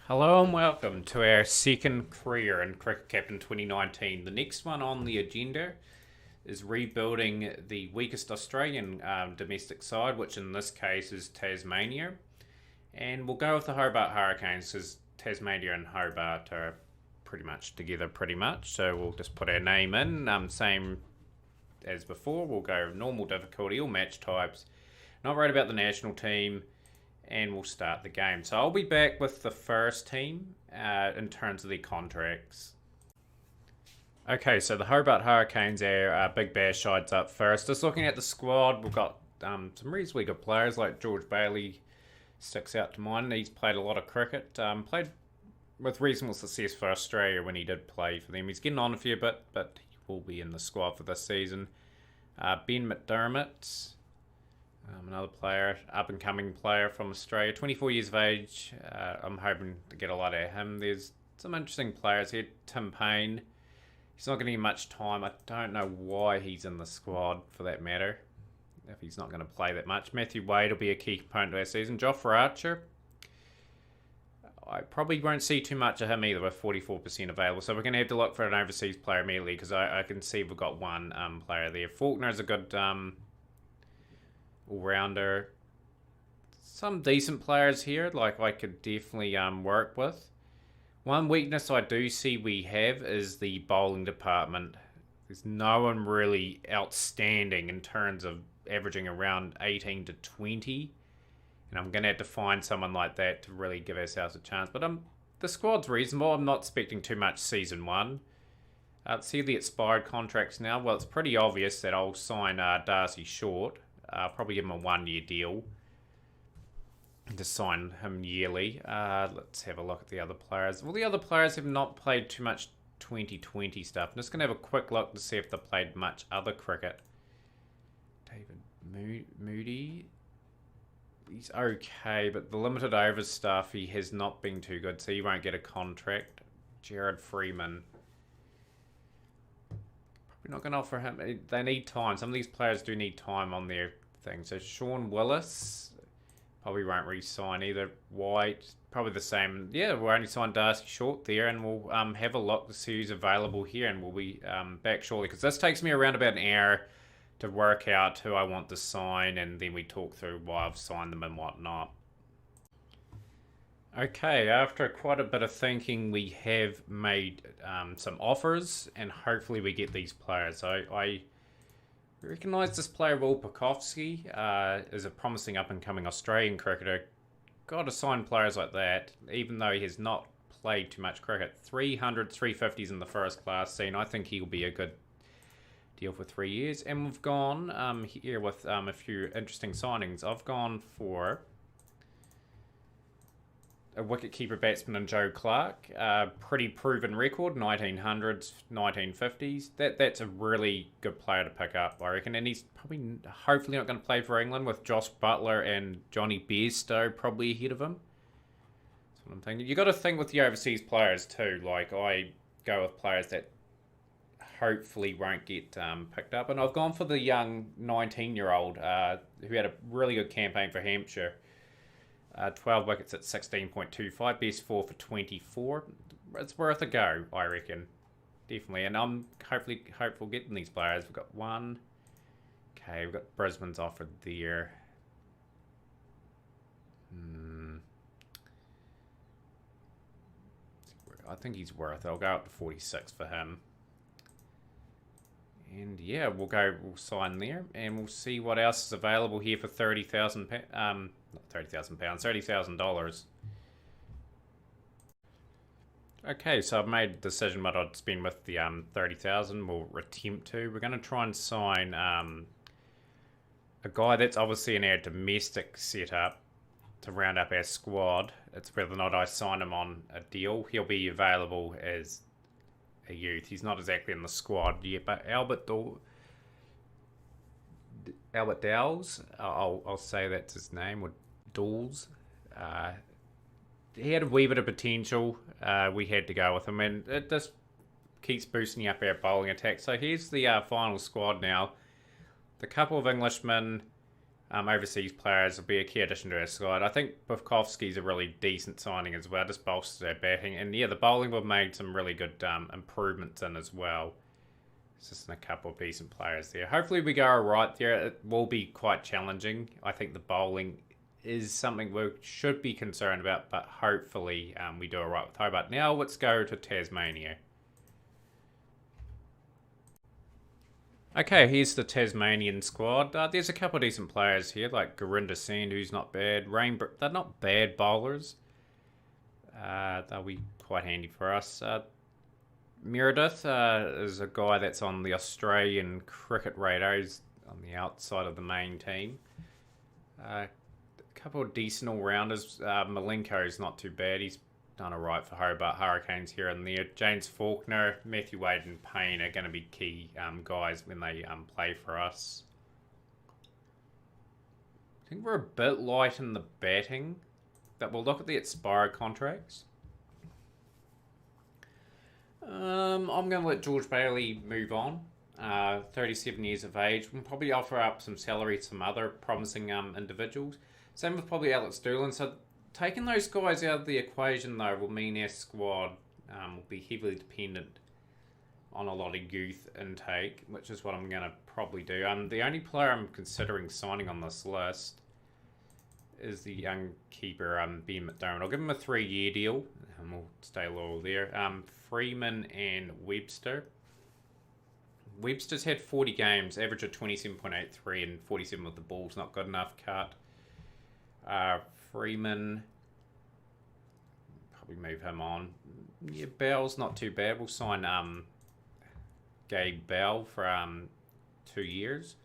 Hello and welcome to our second career in Cricket Captain 2019. The next one on the agenda is rebuilding the weakest Australian domestic side, which in this case is Tasmania. And we'll go with the Hobart Hurricanes because Tasmania and Hobart are pretty much together So we'll just put our name in, same as before. We'll go normal difficulty, all match types. Not worried about the national team. And we'll start the game. So I'll be back with the first team in terms of the contracts. Okay, so the Hobart Hurricanes are Big Bash sides up first. Just looking at the squad, we've got some reasonably good players like George Bailey sticks out to mind. He's played a lot of cricket. Played with reasonable success for Australia when he did play for them. He's getting on a fair bit, but he will be in the squad for this season. Ben McDermott. Another player, up-and-coming player from Australia, 24 years of age. I'm hoping to get a lot out of him. There's some interesting players here. Tim Payne. He's not going to get much time. I don't know why he's in the squad, for that matter, if he's not going to play that much. Matthew Wade will be a key component of our season. Jofra Archer. I probably won't see too much of him either with 44% available. So we're going to have to look for an overseas player immediately because I can see we've got one player there. Faulkner is a good... all-rounder. Some decent players here, like I could definitely work with. One weakness I do see we have is the bowling department. There's no one really outstanding in terms of averaging around 18 to 20. And I'm going to have to find someone like that to really give ourselves a chance. But the squad's reasonable. I'm not expecting too much season one. See the expired contracts now. Well, it's pretty obvious that I'll sign Darcy Short. Probably give him a 1-year deal to sign him yearly. Let's have a look at the other players. Well, the other players have not played too much 2020 stuff. I'm just going to have a quick look to see if they played much other cricket. David Moody. He's okay, but the limited overs stuff, he has not been too good, so he won't get a contract. Jared Freeman. We're not going to offer him. They need time. Some of these players do need time on their thing. So Sean Willis probably won't re-sign either. White, probably the same. Yeah, we'll only sign Darcy Short there, and we'll have a look to see who's available here, and we'll be back shortly. Because this takes me around about an hour to work out who I want to sign, and then we talk through why I've signed them and whatnot. Okay, after quite a bit of thinking, we have made some offers, and hopefully we get these players. I recognise this player, Will Pukovsky, is a promising up-and-coming Australian cricketer. Got to sign players like that, even though he has not played too much cricket. 300, 350s in the first class scene. I think he'll be a good deal for 3 years. And we've gone here with a few interesting signings. I've gone for a wicket-keeper batsman in Joe Clark. Pretty proven record, 1900s, 1950s. That's a really good player to pick up, I reckon. And he's probably, hopefully not going to play for England with Josh Butler and Johnny Bairstow probably ahead of him. That's what I'm thinking. You've got to think with the overseas players too. Like, I go with players that hopefully won't get picked up. And I've gone for the young 19-year-old who had a really good campaign for Hampshire. 12 wickets at 16.25, best 4 for 24. It's worth a go, I reckon. Definitely. And I'm hopeful getting these players. We've got one. Okay, we've got Brisbane's offered there. I think he's worth it. I'll go up to 46 for him. And yeah, we'll sign there, and we'll see what else is available here for £30,000. Not £30,000, $30,000. Okay, so I've made a decision what I'd spend with the 30,000. We'll attempt to. We're going to try and sign a guy that's obviously in our domestic setup to round up our squad. It's whether or not I sign him on a deal. He'll be available as a youth. He's not exactly in the squad yet, but Albert Dowles, I'll say that's his name, or Dawes. He had a wee bit of potential. We had to go with him, and it just keeps boosting up our bowling attack. So here's the final squad now. The couple of Englishmen, overseas players will be a key addition to our squad. I think Bufkovski's a really decent signing as well, just bolsters our batting. And yeah, the bowling we've made some really good improvements in as well. It's just a couple of decent players there. Hopefully we go alright there. It will be quite challenging. I think the bowling is something we should be concerned about, but hopefully we do alright with Hobart. Now let's go to Tasmania. Okay, here's the Tasmanian squad. There's a couple of decent players here, like Gurinder Singh, who's not bad. They're not bad bowlers. They'll be quite handy for us. Meredith is a guy that's on the Australian cricket radar. He's on the outside of the main team. A couple of decent all-rounders. Malenko's not too bad. He's done alright for Hobart Hurricanes here and there. James Faulkner, Matthew Wade and Payne are going to be key guys when they play for us. I think we're a bit light in the batting, but we'll look at the expired contracts. I'm going to let George Bailey move on. 37 years of age. We'll probably offer up some salary to some other promising individuals. Same with probably Alex Doolan. So taking those guys out of the equation, though, will mean our squad will be heavily dependent on a lot of youth intake, which is what I'm going to probably do. The only player I'm considering signing on this list is the young keeper, Ben McDermott. I'll give him a 3-year deal, and we'll stay loyal there. Freeman and Webster. Webster's had 40 games, average of 27.83 and 47 with the balls. Not good enough cut. Freeman, probably move him on. Yeah, Bell's not too bad. We'll sign Gabe Bell for 2 years.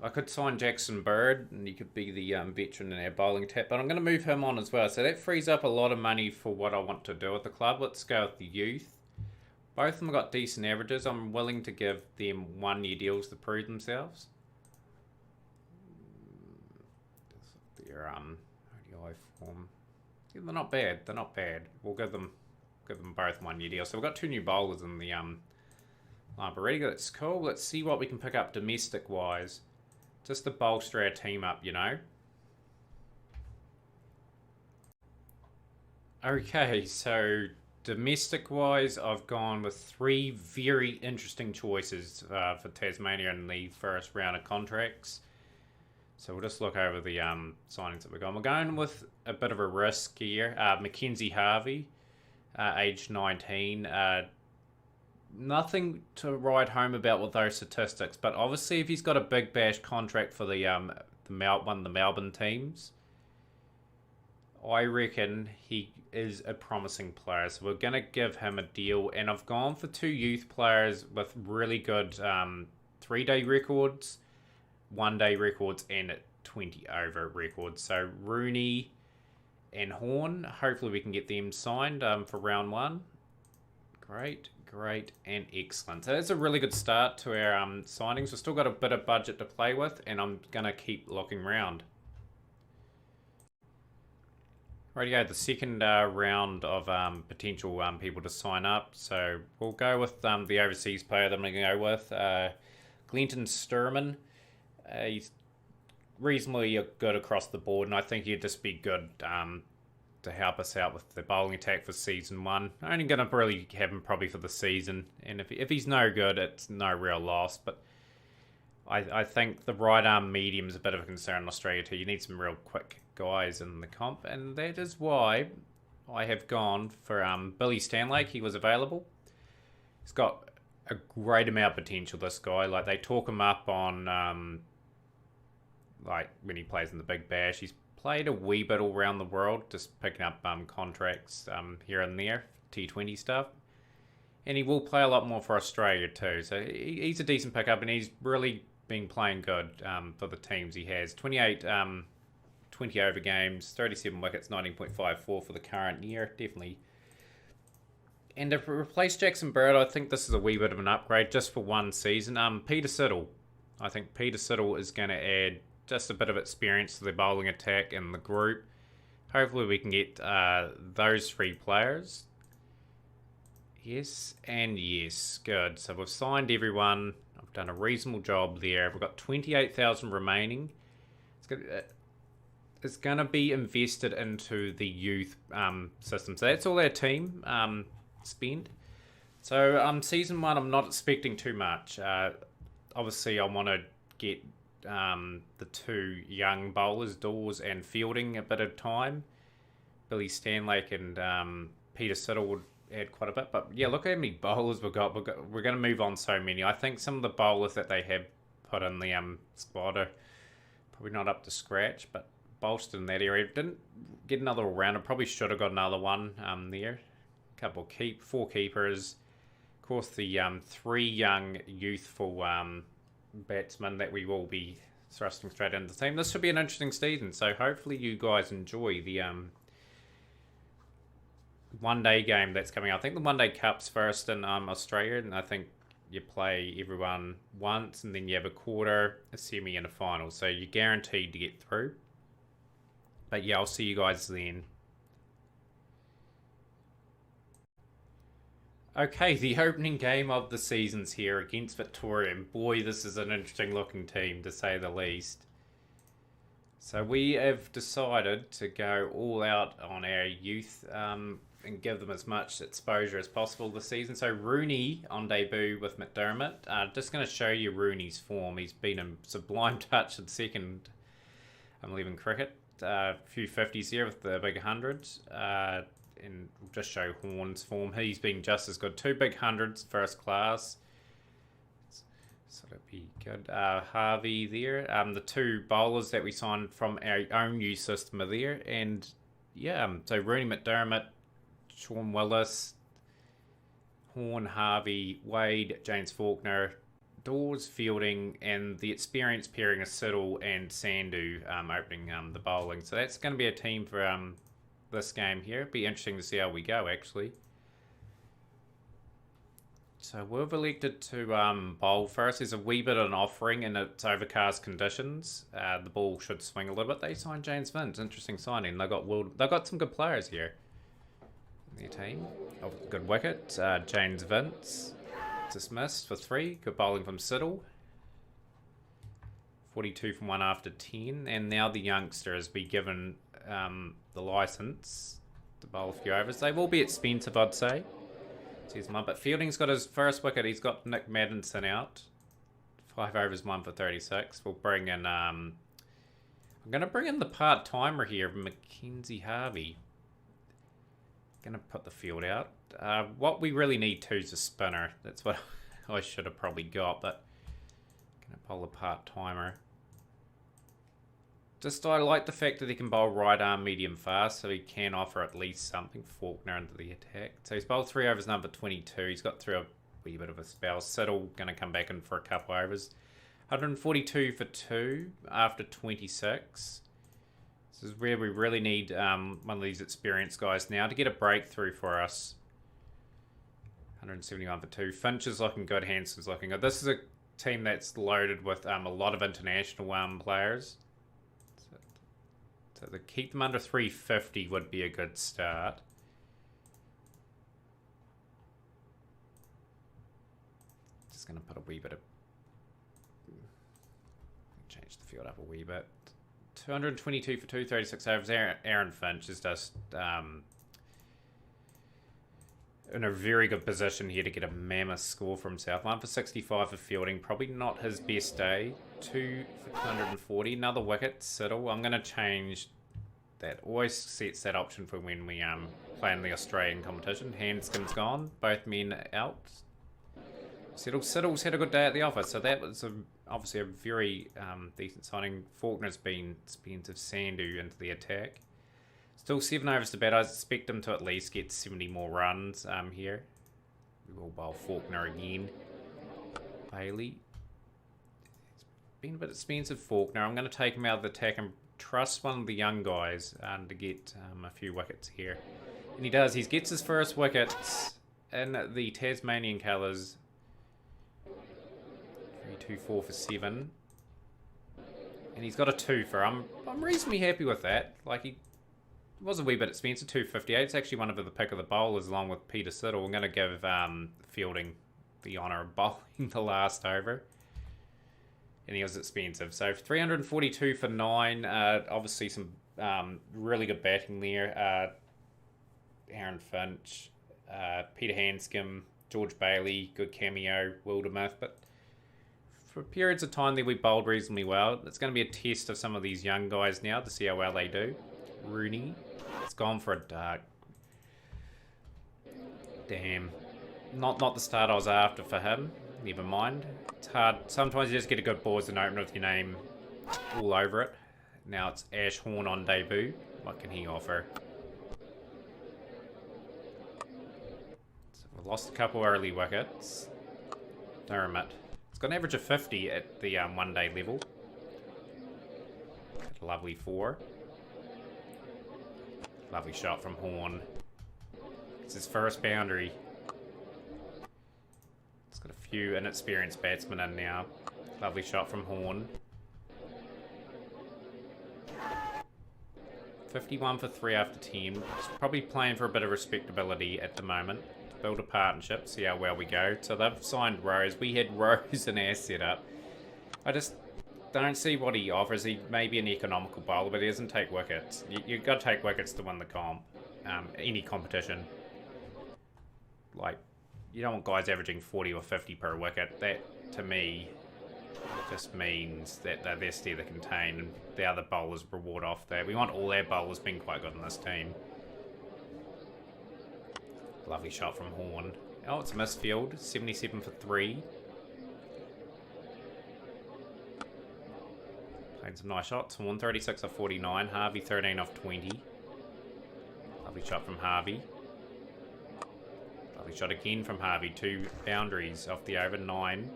I could sign Jackson Bird, and he could be the veteran in our bowling attack, but I'm going to move him on as well. So that frees up a lot of money for what I want to do at the club. Let's go with the youth. Both of them have got decent averages. I'm willing to give them 1-year deals to prove themselves. Their ODI form. Yeah, they're not bad. They're not bad. We'll give them both 1-year deals. So we've got 2 new bowlers in the line already. That's cool. Let's see what we can pick up domestic wise. Just to bolster our team up, you know. Okay, so domestic wise, I've gone with 3 very interesting choices for Tasmania in the first round of contracts. So we'll just look over the signings that we're going. We're going with a bit of a risk here. Mackenzie Harvey, age 19. Nothing to write home about with those statistics, but obviously if he's got a big bash contract for the one of the Melbourne teams, I reckon he is a promising player. So we're going to give him a deal, and I've gone for 2 youth players with really good 3-day records, 1-day records, and 20-over records. So Rooney and Horn, hopefully we can get them signed for round 1. Great and excellent. So that's a really good start to our signings. We've still got a bit of budget to play with, and I'm going to keep looking around. Rightio, the second round of potential people to sign up. So we'll go with the overseas player that I'm going to go with, Glenton Sturman. He's reasonably good across the board, and I think he'd just be good to help us out with the bowling attack for season 1. Only going to really have him probably for the season, and if he's no good, it's no real loss. But I think the right arm medium is a bit of a concern in Australia too. You need some real quick guys in the comp, and that is why I have gone for Billy Stanlake. He was available. He's got a great amount of potential, this guy. Like, they talk him up on like when he plays in the Big Bash. He's played a wee bit all around the world, just picking up contracts here and there, T20 stuff. And he will play a lot more for Australia too. So he's a decent pickup, and he's really been playing good for the teams he has. 28 20-over games, 37 wickets, 19.54 for the current year. Definitely. And to replace Jackson Bird, I think this is a wee bit of an upgrade just for 1 season. Peter Siddle. I think Peter Siddle is going to add just a bit of experience to the bowling attack and the group. Hopefully we can get those 3 players. Yes and yes. Good. So we've signed everyone. I've done a reasonable job there. We've got 28,000 remaining. It's gonna be invested into the youth system. So that's all our team spend. So season 1, I'm not expecting too much. Obviously, I want to get the 2 young bowlers, Dawes and Fielding, a bit of time. Billy Stanlake and Peter Siddle would add quite a bit. But yeah, look how many bowlers we've got. We're going to move on so many. I think some of the bowlers that they have put in the squad are probably not up to scratch, but bolstered in that area. Didn't get another all-rounder. Probably should have got another one there. Couple of 4 keepers. Of course, the 3 young, youthful batsmen that we will be thrusting straight into the team. This should be an interesting season, so hopefully you guys enjoy the one-day game that's coming out. I think the one-day cup's first in Australia, and I think you play everyone once, and then you have a quarter, a semi, and a final. So you're guaranteed to get through. But yeah, I'll see you guys then. Okay, the opening game of the season's here against Victoria, and boy, this is an interesting looking team, to say the least. So we have decided to go all out on our youth and give them as much exposure as possible this season. So Rooney on debut with McDermott. Just going to show you Rooney's form. He's been in sublime touch at second 11 cricket. A few 50s here with the big hundreds. And we'll just show Horn's form. He's been just as good. 2 big hundreds, first class. So that'd be good. Harvey there. The 2 bowlers that we signed from our own youth system are there. And yeah, so Rooney, McDermott, Sean Willis, Horn, Harvey, Wade, James Faulkner, Dawes, Fielding, and the experienced pairing of Siddle and Sandhu opening the bowling. So that's going to be a team for this game here. It'd be interesting to see how we go, actually. So we've elected to bowl first. There's a wee bit of an offering in its overcast conditions. The ball should swing a little bit. They signed James Vince. Interesting signing. They've got some good players here in their team. Oh, good wicket. James Vince dismissed for 3. Good bowling from Siddle. 42 from 1 after 10. And now the youngster has been given the licence to bowl a few overs. They will be expensive, I'd say. But Fielding's got his first wicket. He's got Nick Maddinson out. 5 overs, 1 for 36. We'll bring in... I'm going to bring in the part-timer here, Mackenzie Harvey. Going to put the field out. What we really need too is a spinner. That's what I should have probably got, but going to bowl a part-timer. Just I like the fact that he can bowl right arm medium fast, so he can offer at least something. Faulkner into the attack. So he's bowled 3 overs, number 22. He's got through a wee bit of a spell. Siddle going to come back in for a couple overs. 142 for 2 after 26. This is where we really need one of these experienced guys now to get a breakthrough for us. 171 for 2. Finch is looking good. Hanson's looking good. This is a team that's loaded with a lot of international players. So to keep them under 350 would be a good start. Just going to put a wee bit of... change the field up a wee bit. 222 for 236 overs. Aaron Finch is just in a very good position here to get a mammoth score for himself. 1 for 65 for Fielding. Probably not his best day. 2 for 240. Another wicket. Siddle. I'm going to change that. Always sets that option for when we play in the Australian competition. Hanscom's gone. Both men out. Siddle's had a good day at the office, so that was obviously a very decent signing. Faulkner's been expensive. Sandhu into the attack. Still 7 overs to bat. I expect him to at least get 70 more runs here. We will bowl Faulkner again. Bailey. It's been a bit expensive, Faulkner. I'm going to take him out of the attack and trust one of the young guys to get a few wickets here. And he does. He gets his first wickets in the Tasmanian colours. 3-2-4 for 7. And he's got a 2 for... I'm reasonably happy with that. Like, he was a wee bit expensive, 258. It's actually one of the pick of the bowlers along with Peter Siddle. I'm going to give Fielding the honour of bowling the last over. and he was expensive. So 342 for 9. Obviously some really good batting there. Aaron Finch, Peter Hanscom, George Bailey, good cameo, Wildermuth, but for periods of time there we bowled reasonably well. It's going to be a test of some of these young guys now to see how well they do. Rooney, it's gone for a dark. Damn. Not the start I was after for him. Never mind. It's hard. Sometimes you just get a good balls and opener with your name all over it. Now it's Ash Horn on debut. What can he offer? So we've lost a couple early wickets. Dermot. It's got an average of 50 at the one-day level. Lovely 4. Lovely shot from Horn. It's his first boundary. It's got a few inexperienced batsmen in now. Lovely shot from Horn. 51 for 3 after 10. He's probably playing for a bit of respectability at the moment. Build a partnership, see how well we go. So they've signed Rose. We had Rose in our setup. I just don't see what he offers. He may be an economical bowler, but he doesn't take wickets. You've got to take wickets to win the comp. Any competition. Like, you don't want guys averaging 40 or 50 per wicket. That, to me, just means that they're there to contain, and the other bowlers reward off that. We want all our bowlers being quite good in this team. Lovely shot from Horn. Oh, it's a misfield. 77 for 3. Playing some nice shots. Horn 36 off 49. Harvey 13 off 20. Lovely shot from Harvey. Lovely shot again from Harvey. 2 boundaries off the over. 9.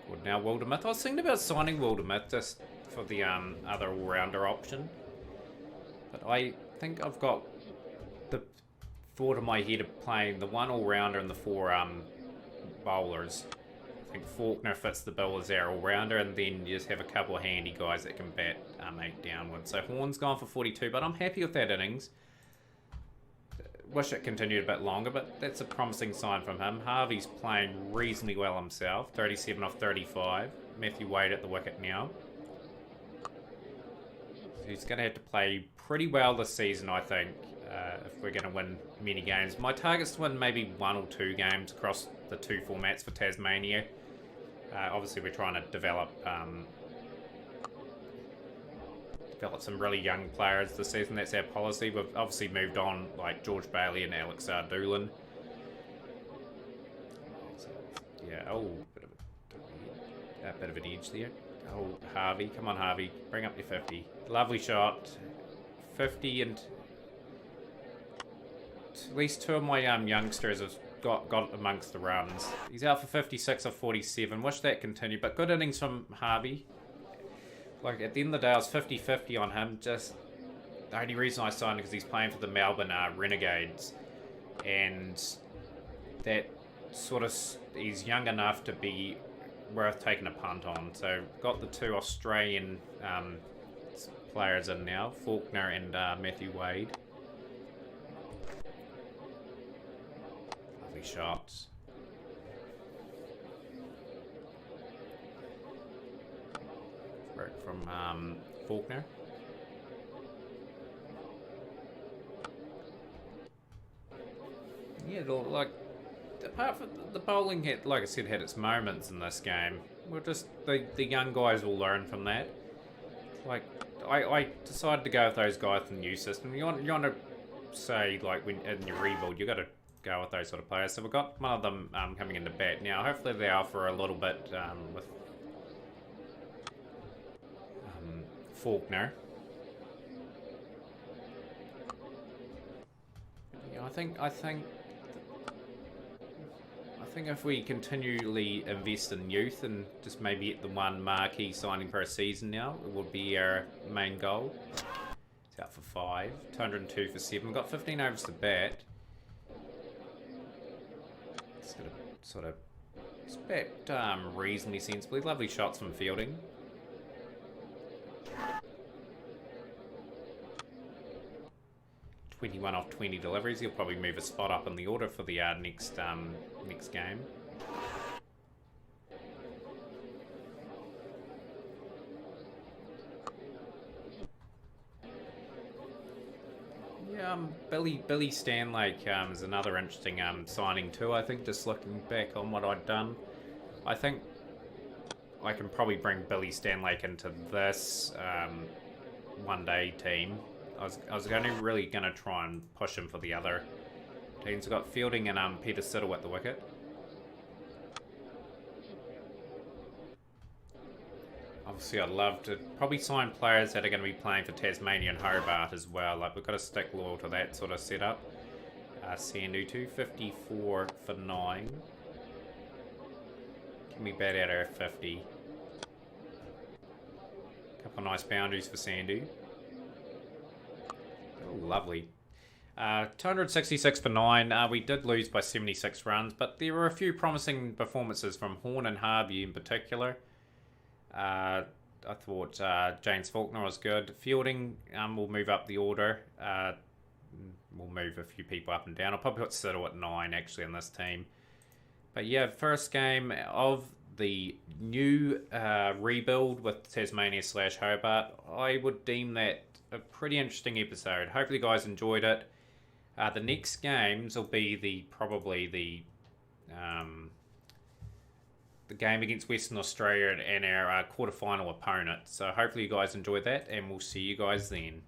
Good now, Wildermuth. I was thinking about signing Wildermuth just for the other all-rounder option. But I think I've got the thought in my head of playing the 1 all-rounder and the 4 bowlers. I think Faulkner fits the bill as our all-rounder, and then you just have a couple of handy guys that can bat 8 downwards. So Horn's gone for 42, but I'm happy with that innings. Wish it continued a bit longer, but that's a promising sign from him. Harvey's playing reasonably well himself. 37 off 35. Matthew Wade at the wicket now. So he's going to have to play pretty well this season, I think, if we're going to win many games. My target's to win maybe 1 or 2 games across the 2 formats for Tasmania. Obviously, we're trying to develop some really young players this season. That's our policy. We've obviously moved on, like George Bailey and Alex Doolan. So, yeah, bit of an edge there. Oh, Harvey, come on, Harvey, bring up your 50. Lovely shot, 50, and at least 2 of my youngsters have got amongst the runs. He's out for 56 or 47. Wish that continued, but good innings from Harvey. Like, at the end of the day, I was 50-50 on him. Just the only reason I signed him because he's playing for the Melbourne Renegades, and that sort of, he's young enough to be worth taking a punt on. So got the 2 Australian players in now, Faulkner and Matthew Wade. Lovely shots. From Faulkner. Yeah, like, apart from the bowling, like I said, had its moments in this game. We're just the young guys will learn from that. Like, I decided to go with those guys in the new system. You want to say, like, when in your rebuild, you got to go with those sort of players. So we've got one of them coming into bat now. Hopefully they offer a little bit with Faulkner. Yeah, I think if we continually invest in youth and just maybe get the one marquee signing per season now, it would be our main goal. It's out for 5, 202 for 7. We've got 15 overs to bat. It's got to sort of bat reasonably sensibly. Lovely shots from fielding. 21 off 20 deliveries. He'll probably move a spot up in the order for the next game. Billy Stanlake is another interesting signing too. I think just looking back on what I'd done, I think I can probably bring Billy Stanlake into this one day team. I was really gonna try and push him for the other teams. We've got Fielding and Peter Siddle at the wicket. Obviously, I'd love to probably sign players that are going to be playing for Tasmania and Hobart as well. Like, we've got to stick loyal to that sort of setup. Sandu 254 for 9. Can we bat out our 50? Couple of nice boundaries for Sandu. Oh, lovely. 266 for 9. We did lose by 76 runs, but there were a few promising performances from Horn and Harvey in particular. I thought James Faulkner was good. Fielding will move up the order. We'll move a few people up and down. I'll probably put Siddle at 9 actually in this team. But yeah, first game of the new rebuild with Tasmania / Hobart. I would deem that a pretty interesting episode. Hopefully you guys enjoyed it. The next games will be probably the game against Western Australia and our quarterfinal opponent. So hopefully you guys enjoyed that, and we'll see you guys then.